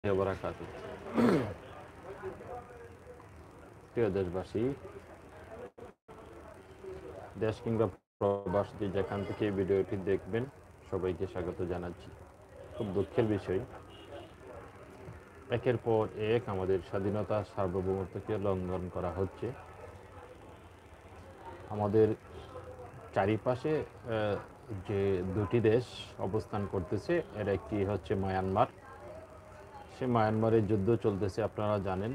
বারাকাতুহু। প্রিয় দেশবাসী, দেশ কিংবা প্রবাস যে যেখান থেকে এই ভিডিওটি দেখবেন সবাইকে স্বাগত জানাচ্ছি। খুব দুঃখের বিষয়, একের পর এক আমাদের স্বাধীনতা সার্বভৌমত্বকে লঙ্ঘন করা হচ্ছে। আমাদের চারিপাশে যে দুটি দেশ অবস্থান করতেছে, এর একটি হচ্ছে মায়ানমার। সে মায়ানমারের যুদ্ধ চলতেছে, আপনারা জানেন।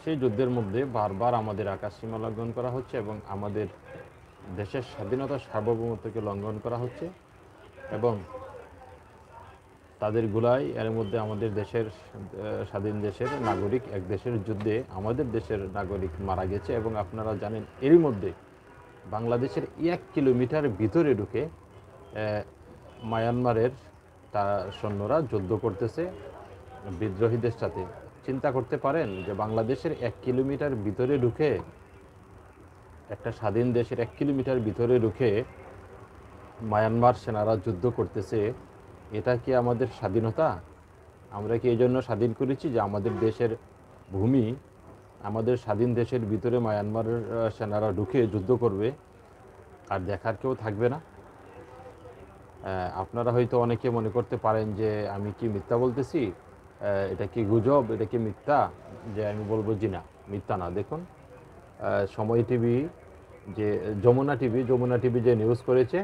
সেই যুদ্ধের মধ্যে বারবার আমাদের আকাশসীমা লঙ্ঘন করা হচ্ছে এবং আমাদের দেশের স্বাধীনতা সার্বভৌমত্বকে লঙ্ঘন করা হচ্ছে এবং তাদের গুলায় এর মধ্যে আমাদের দেশের স্বাধীন দেশের নাগরিক এক দেশের যুদ্ধে আমাদের দেশের নাগরিক মারা গেছে এবং আপনারা জানেন এরই মধ্যে বাংলাদেশের 1 কিলোমিটার ভিতরে ঢুকে মায়ানমারের সৈন্যরা যুদ্ধ করতেছে বিদ্রোহীদের সাথে। চিন্তা করতে পারেন যে বাংলাদেশের 1 কিলোমিটার ভিতরে ঢুকে, একটা স্বাধীন দেশের 1 কিলোমিটার ভিতরে ঢুকে মায়ানমার সেনারা যুদ্ধ করতেছে। এটা কি আমাদের স্বাধীনতা? আমরা কি এই জন্য স্বাধীন করেছি যে আমাদের দেশের ভূমি, আমাদের স্বাধীন দেশের ভিতরে মায়ানমারের সেনারা ঢুকে যুদ্ধ করবে আর দেখার কেউ থাকবে না? আপনারা হয়তো অনেকে মনে করতে পারেন যে আমি কি মিথ্যা বলতেছি, এটা কি গুজব, এটা কি মিথ্যা, যে আমি বলবো জি না, মিথ্যা না। দেখুন, সময় টিভি যে যমুনা টিভি যে নিউজ করেছে,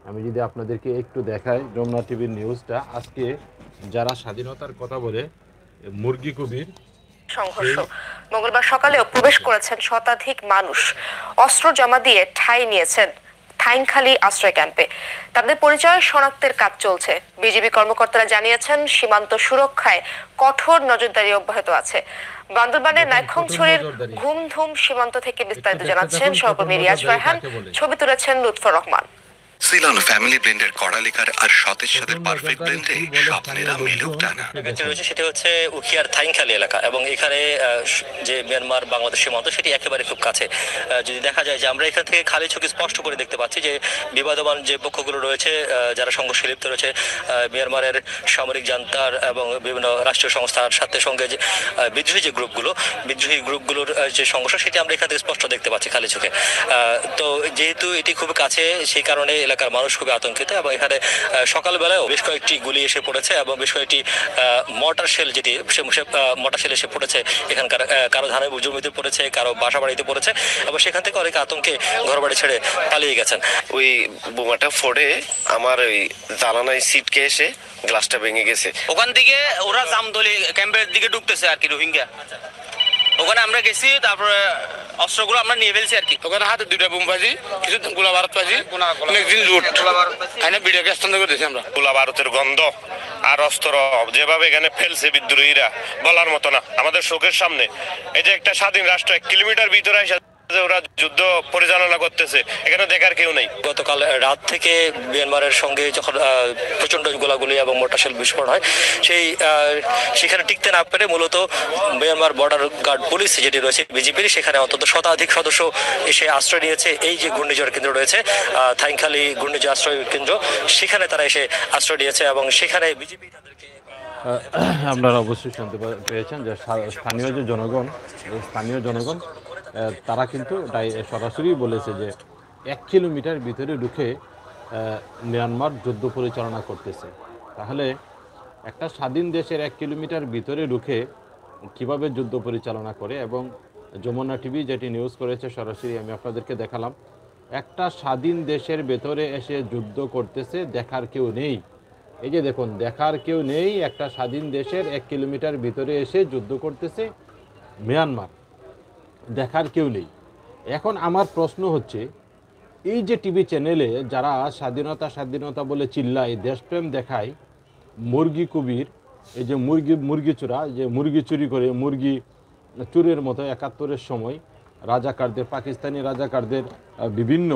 আমি যদি আপনাদেরকে একটু দেখাই যমুনা টিভির নিউজটা। আজকে যারা স্বাধীনতার কথা বলে মুরগি কবির সংঘর্ষ মঙ্গলবার সকালেও প্রবেশ করেছেন শতাধিক মানুষ, অস্ত্র জমা দিয়ে ঠাঁই নিয়েছেন থাইংখালী আশ্রয় ক্যাম্পে। তাদের পরিচয় শনাক্তের কাজ চলছে। বিজিবি কর্মকর্তারা জানিয়েছেন সীমান্ত সুরক্ষায় কঠোর নজরদারি অব্যাহত আছে। বান্দরবানের নাইখংছড়ির ঘুমধুম সীমান্ত থেকে বিস্তারিত জানাচ্ছেন সহকর্মী রিয়াজ রায়হান, ছবি তুলেছেন লুৎফর রহমান। সিলন ফ্যামিলি ব্লেন্ডের কড়ালিকার আর সতেজ সাথের পারফেক্ট ব্লেন্ডে স্বপ্নেরা মেলুক টানা। সেটা হচ্ছে উখিয়ার থাইংখালী এলাকা এবং এখানে যে মিয়ানমার বাংলাদেশ সীমান্ত সেটি একেবারে খুব কাছে। যদি দেখা যায় যে আমরা এখান থেকে খালি চোখে স্পষ্ট করে দেখতে পাচ্ছি যে বিবাদমান যে পক্ষগুলো রয়েছে, যারা সংঘর্ষে লিপ্ত রয়েছে, মিয়ানমারের সামরিক জান্তার এবং বিভিন্ন রাষ্ট্রীয় সংস্থার সাথে সঙ্গে যে বিদ্রোহী গ্রুপগুলোর যে সংঘর্ষ সেটি আমরা এখান থেকে স্পষ্ট দেখতে পাচ্ছি খালি চোখে। তো যেহেতু এটি খুব কাছে, সেই কারণে এলাকার মানুষ খুবই আতঙ্কিত এবং এখানে সকালবেলায়ও বেশ কয়েকটি গুলি এসে পড়েছে এবং বেশ কয়েকটি মর্টার শেল এসে পড়েছে। এখানকার কারো ধানের জমিতে পড়েছে, কারো বাসা বাড়িতে পড়েছে এবং সেখান থেকে অনেক আতঙ্কে ঘর বাড়ি ছেড়ে পালিয়ে গেছেন। ওই বোমাটা ফোড়ে আমার ওই জ্বালানায় সিটকে এসে গ্লাসটা ভেঙে গেছে। ওখান থেকে ওরা জামতলি ক্যাম্পের দিকে ঢুকতেছে আর কি, রোহিঙ্গা। ওখানে আমরা গেছি, তারপরে অস্ত্রগুলো আমরা নিয়ে ফেলছি আর কি। ওখানে হাতে 2টা বোম পাইছি, কিছু গোলা বারুদ পাইছি, অনেকদিন লুট এনে ভিডিওকে স্থান করেছি আমরা। গোলা বারুদের গন্ধ আর অস্ত্র যেভাবে এখানে ফেলছে বিদ্রোহীরা বলার মতো না। আমাদের চোখের সামনে এই যে একটা স্বাধীন রাষ্ট্র 1 কিলোমিটার ভিতরে ওরা যুদ্ধ পরিচালনা করতেছে, এখানে দেখার কেউ নেই। গতকাল রাত থেকে মিয়ানমারের সঙ্গে যখন প্রচন্ড গোলাগুলি এবং মোটরসাইকেল বিস্ফোরণ হয়, সেখানে টিকতে না পেরে মূলত মিয়ানমার বর্ডার গার্ড পুলিশ যেটি রয়েছে বিজিপির, সেখানে অন্তত শতাধিক সদস্য এসে আশ্রয় নিয়েছে। এই যে ঘূর্ণিঝড় কেন্দ্র রয়েছে থাইংখালী ঘূর্ণিঝড় আশ্রয় কেন্দ্র, সেখানে তারা এসে আশ্রয় নিয়েছে এবং সেখানে বিজেপি তাদেরকে আপনারা অবশ্যই শুনতে পেয়েছেন যে স্থানীয় জনগণ তারা কিন্তু সরাসরি বলেছে যে 1 কিলোমিটার ভিতরে ঢুকে মিয়ানমার যুদ্ধ পরিচালনা করতেছে। তাহলে একটা স্বাধীন দেশের 1 কিলোমিটার ভিতরে ঢুকে কিভাবে যুদ্ধ পরিচালনা করে, এবং যমুনা টিভি যেটি নিউজ করেছে সরাসরি আমি আপনাদেরকে দেখালাম। একটা স্বাধীন দেশের ভেতরে এসে যুদ্ধ করতেছে, দেখার কেউ নেই। এই যে দেখুন, দেখার কেউ নেই, একটা স্বাধীন দেশের 1 কিলোমিটার ভিতরে এসে যুদ্ধ করতেছে মিয়ানমার, দেখার কেউ নেই। এখন আমার প্রশ্ন হচ্ছে, এই যে টিভি চ্যানেলে যারা স্বাধীনতা বলে চিল্লায়, দেশপ্রেম দেখায়, মুরগি কবির, এই যে মুরগি চোরা, যে মুরগি চুরি করে, মুরগি চুরের মতো 71-এর সময় রাজাকারদের, পাকিস্তানি রাজাকারদের বিভিন্ন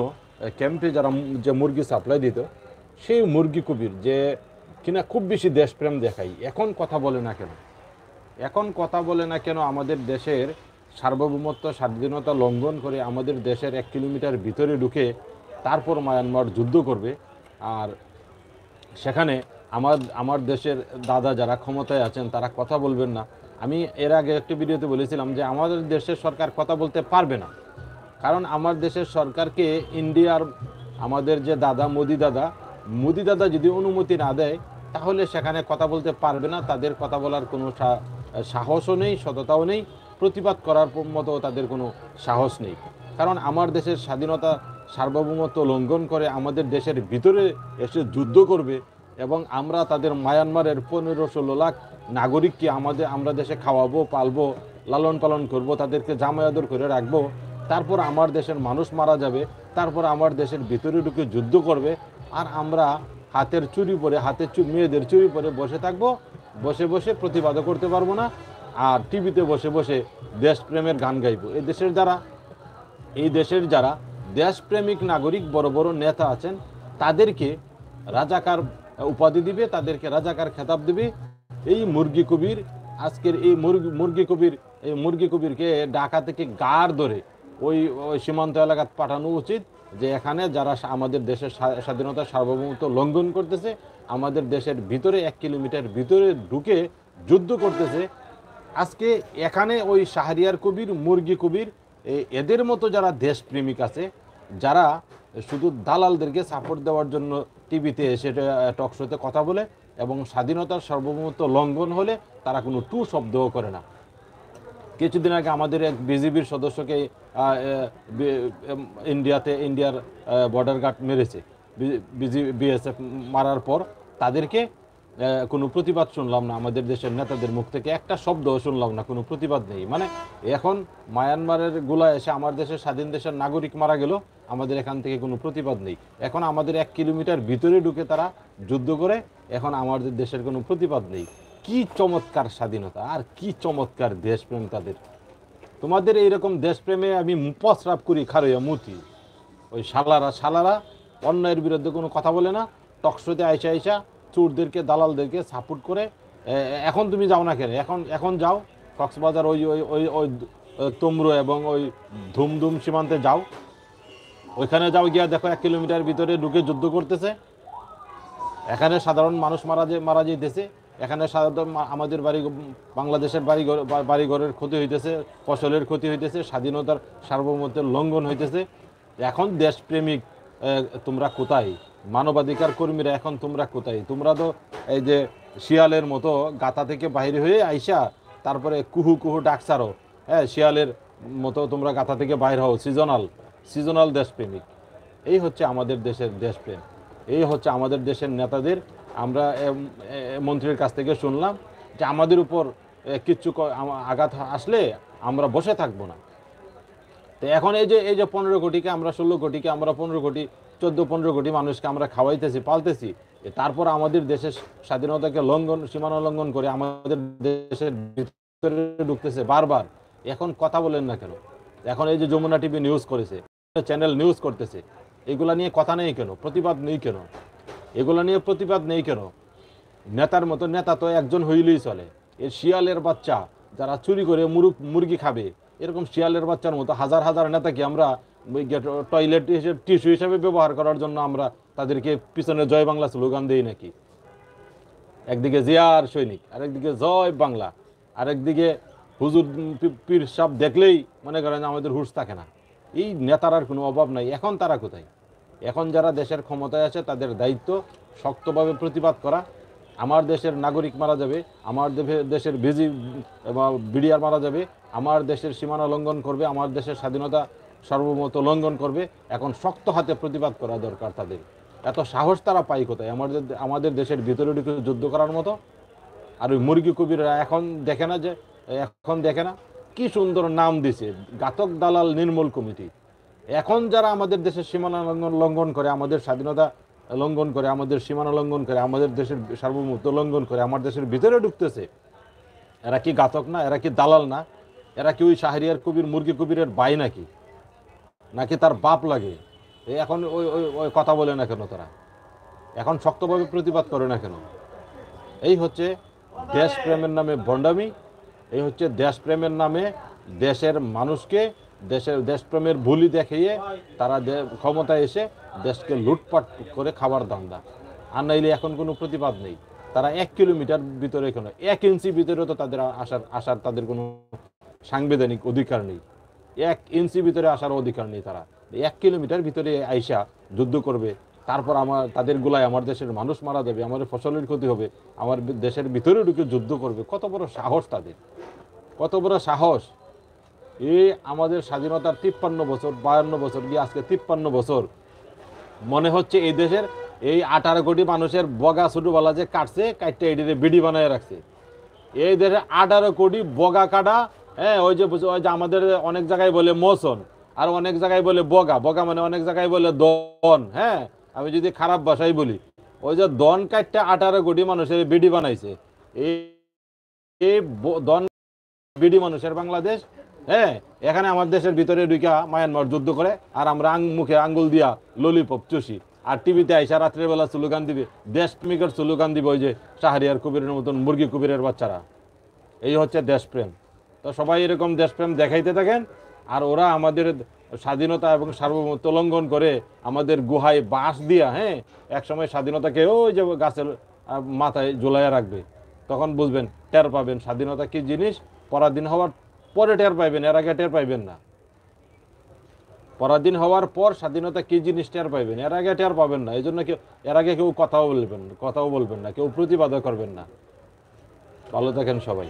ক্যাম্পে যারা যে মুরগি সাপ্লাই দিত, সেই মুরগি কবির যে কিনা খুব বেশি দেশপ্রেম দেখায়, এখন কথা বলে না কেন আমাদের দেশের সার্বভৌমত্ব স্বাধীনতা লঙ্ঘন করে আমাদের দেশের 1 কিলোমিটার ভিতরে ঢুকে তারপর মায়ানমার যুদ্ধ করবে, আর সেখানে আমার দেশের দাদা যারা ক্ষমতায় আছেন তারা কথা বলবেন না। আমি এর আগে একটি ভিডিওতে বলেছিলাম যে আমাদের দেশের সরকার কথা বলতে পারবে না, কারণ আমার দেশের সরকারকে ইন্ডিয়ার আমাদের যে মোদি দাদা যদি অনুমতি না দেয় তাহলে সেখানে কথা বলতে পারবে না। তাদের কথা বলার কোনো সাহসও নেই, সততাও নেই, প্রতিবাদ করার মতো তাদের কোনো সাহস নেই। কারণ আমার দেশের স্বাধীনতা সার্বভৌমত্ব লঙ্ঘন করে আমাদের দেশের ভিতরে এসে যুদ্ধ করবে এবং আমরা তাদের মায়ানমারের 15-16 লাখ নাগরিককে আমরা দেশে খাওয়াবো, পালবো, লালন পালন করব, তাদেরকে জামায়াদর করে রাখবো, তারপর আমার দেশের মানুষ মারা যাবে, তারপর আমার দেশের ভিতরে ঢুকে যুদ্ধ করবে, আর আমরা হাতের চুরি পরে মেয়েদের চুরি পরে বসে থাকবো, বসে বসে প্রতিবাদও করতে পারবো না, আর টিভিতে বসে বসে দেশপ্রেমের গান গাইবো। এই দেশের যারা দেশপ্রেমিক নাগরিক বড় বড় নেতা আছেন তাদেরকে রাজাকার উপাধি দিবে, তাদেরকে রাজাকার খেতাব দিবে। এই মুরগি কবির আজকের এই মুরগি কবিরকে ঢাকা থেকে গাড় ধরে ওই সীমান্ত এলাকায় পাঠানো উচিত, যে এখানে যারা আমাদের দেশের স্বাধীনতা সার্বভৌমত্ব লঙ্ঘন করতেছে, আমাদের দেশের ভিতরে 1 কিলোমিটার ভিতরে ঢুকে যুদ্ধ করতেছে, আজকে এখানে ওই শাহরিয়ার কবির, মুরগি কবির, এদের মতো যারা দেশপ্রেমিক আছে, যারা শুধু দালালদেরকে সাপোর্ট দেওয়ার জন্য টিভিতে এসে টকশোতে কথা বলে এবং স্বাধীনতার সার্বভৌমত্ব লঙ্ঘন হলে তারা কোনো টু শব্দও করে না। কিছুদিন আগে আমাদের এক বিজিবির সদস্যকে ইন্ডিয়ার বর্ডার গার্ড মেরেছে, বিএসএফ মারার পর তাদেরকে কোনো প্রতিবাদ শুনলাম না, আমাদের দেশের নেতাদের মুখ থেকে একটা শব্দও শুনলাম না, কোনো প্রতিবাদ নেই। মানে এখন মায়ানমারের গুলা এসে আমার দেশের স্বাধীন দেশের নাগরিক মারা গেল, আমাদের এখান থেকে কোনো প্রতিবাদ নেই। এখন আমাদের 1 কিলোমিটার ভিতরে ঢুকে তারা যুদ্ধ করে, এখন আমাদের দেশের কোনো প্রতিবাদ নেই। কি চমৎকার স্বাধীনতা আর কি চমৎকার দেশপ্রেম তাদের। তোমাদের এইরকম দেশপ্রেমে আমি প্রস্রাব করি খারইয়া মুতি। ওই শালারা অন্যায়ের বিরুদ্ধে কোনো কথা বলে না, টকশোতে আইসা চোরদেরকে দালালদেরকে সাপোর্ট করে। এখন তুমি যাও না কেন? এখন যাও কক্সবাজার ওই তমরু এবং ওই ধুমধুম সীমান্তে যাও, ওইখানে যাও, গিয়া দেখো 1 কিলোমিটার ভিতরে ঢুকে যুদ্ধ করতেছে। এখানে সাধারণ মানুষ মারা যেতেছে, এখানে সাধারণ আমাদের বাংলাদেশের বাড়িঘরের ক্ষতি হইতেছে, ফসলের ক্ষতি হইতেছে, স্বাধীনতার সার্বভৌমত্বের লঙ্ঘন হইতেছে। এখন দেশপ্রেমিক তোমরা কোথায়? মানবাধিকার কর্মীরা এখন তোমরা কোথায়? তোমরা তো এই যে শিয়ালের মতো গাথা থেকে বাইরে হয়ে আইসা তারপরে কুহু ডাকসারো, হ্যাঁ, শিয়ালের মতো তোমরা গাথা থেকে বাইরে হও, সিজনাল দেশপ্রেমিক। এই হচ্ছে আমাদের দেশের দেশপ্রেম, এই হচ্ছে আমাদের দেশের নেতাদের। আমরা মন্ত্রীর কাছ থেকে শুনলাম যে আমাদের উপর কিচ্ছু আঘাত আসলে আমরা বসে থাকবো না। তো এখন এই যে 15 কোটিকে আমরা 16 কোটিকে আমরা 15 কোটি 14-15 কোটি মানুষকে আমরা খাওয়াইতেছি, পালতেছি, তারপর আমাদের দেশের স্বাধীনতাকে সীমানা লঙ্ঘন করে আমাদের দেশের ভিতরে ঢুকতেছে বারবার। এখন কথা বলেন না কেন? এখন এই যে যমুনা টিভি নিউজ করেছে, চ্যানেল নিউজ করতেছে, এগুলা নিয়ে কথা নেই কেন? প্রতিবাদ নেই কেন? এগুলা নিয়ে প্রতিবাদ নেই কেন? নেতার মতো নেতা তো একজন হইলেই চলে। এই শিয়ালের বাচ্চা যারা চুরি করে মুরগি খাবে, এরকম শিয়ালের বাচ্চার মতো হাজার হাজার নেতাকে আমরা টয়লেট হিসেবে টিস্যু হিসেবে ব্যবহার করার জন্য আমরা তাদেরকে পিছনে জয় বাংলা স্লোগান দিই নাকি? একদিকে জিয়ার সৈনিক, আরেকদিকে জয় বাংলা, আরেকদিকে হুজুর পীর সাহেব দেখলেই মনে করেন আমাদের হুঁশ থাকে না। এই নেতার কোনো অভাব নাই। এখন তারা কোথায়? এখন যারা দেশের ক্ষমতায় আছে তাদের দায়িত্ব শক্তভাবে প্রতিবাদ করা। আমার দেশের নাগরিক মারা যাবে, আমার দেশের বিডিআর মারা যাবে, আমার দেশের সীমানা লঙ্ঘন করবে, আমার দেশের স্বাধীনতা সার্বভৌমত্ব লঙ্ঘন করবে। এখন শক্ত হাতে প্রতিবাদ করা দরকার তাদের। এত সাহস তারা পায় কোথায় আমাদের দেশের ভিতরে ঢুকে যুদ্ধ করার মতো? আর ওই মুরগি কবিরা এখন দেখে না কি সুন্দর নাম দিছে, ঘাতক দালাল নির্মূল কমিটি। এখন যারা আমাদের দেশের সীমানা লঙ্ঘন করে, আমাদের স্বাধীনতা লঙ্ঘন করে, আমাদের সীমানা লঙ্ঘন করে, আমাদের দেশের সার্বভৌমত্ব লঙ্ঘন করে আমার দেশের ভিতরে ঢুকতেছে, এরা কি ঘাতক না? এরা কি দালাল না? এরা কি ওই শাহরিয়ার কবির, মুরগি কবিরের ভাই নাকি তার বাপ লাগে? এখন ওই কথা বলে না কেন তারা? এখন শক্তভাবে প্রতিবাদ করে না কেন? এই হচ্ছে দেশপ্রেমের নামে ভণ্ডামি, এই হচ্ছে দেশপ্রেমের নামে দেশের মানুষকে দেশপ্রেমের ভুলি দেখিয়ে তারা ক্ষমতায় এসে দেশকে লুটপাট করে খাবার ধান্দা। আর নাইলে এখন কোনো প্রতিবাদ নেই। তারা 1 কিলোমিটার ভিতরে কোনো 1 ইঞ্চি ভিতরে তো তাদের আসার তাদের কোনো সাংবিধানিক অধিকার নেই। 1 ইঞ্চি ভিতরে আসার অধিকার নেই। তারা 1 কিলোমিটার ভিতরে আইসা যুদ্ধ করবে, তারপর তাদের গোলায় আমার দেশের মানুষ মারা যাবে, আমাদের ফসলের ক্ষতি হবে, আমার দেশের ভিতরে ঢুকে যুদ্ধ করবে। কত বড় সাহস তাদের, কত বড় সাহস! এই আমাদের স্বাধীনতার 53 বছর 52 বছর গিয়ে আজকে 53 বছর মনে হচ্ছে এই দেশের এই 18 কোটি মানুষের বগা ছোটবেলা যে কাটছে, কাটতে এটিতে বিডি বানায় রাখছে। এই দেশে 18 কোটি বগা কাটা, হ্যাঁ, ওই যে আমাদের অনেক জায়গায় বলে মোচন, আর অনেক জায়গায় বলে বগা, বগা মানে অনেক জায়গায় বলে দন। হ্যাঁ, আমি যদি খারাপ ভাষায় বলি, ওই যে দন কাটতে 18 কোটি মানুষের বিডি বানাইছে। এই দন বিডি মানুষের বাংলাদেশ। হ্যাঁ, এখানে আমার দেশের ভিতরে ঢুকা মায়ানমার যুদ্ধ করে, আর আমরা মুখে আঙ্গুল দিয়া ললিপপ চুষি, আর টিভিতে আইসা রাত্রেবেলা স্লোগান দিবে, দেশপ্রেমিকের স্লোগান দিবে ওই যে শাহরিয়ার কবিরের মতন মুরগি কবিরের বাচ্চারা। এই হচ্ছে দেশপ্রেম। তো সবাই এরকম দেশপ্রেম দেখাইতে থাকেন, আর ওরা আমাদের স্বাধীনতা এবং সার্বভৌমত্ব লঙ্ঘন করে আমাদের গুহায় বাঁশ দিয়া, হ্যাঁ, একসময় স্বাধীনতাকে ওই যে গাছের মাথায় ঝুলাইয়া রাখবে। তখন বুঝবেন, টের পাবেন স্বাধীনতা কি জিনিস। পরাধীন হওয়ার পরে টের পাইবেন, এর আগে টের পাইবেন না। পরাধীন হওয়ার পর স্বাধীনতা কি জিনিস টের পাইবেন, এর আগে টের পাবেন না। এই জন্য এর আগে কেউ কথাও বলবেন না, কেউ প্রতিবাদও করবেন না। ভালো থাকেন সবাই।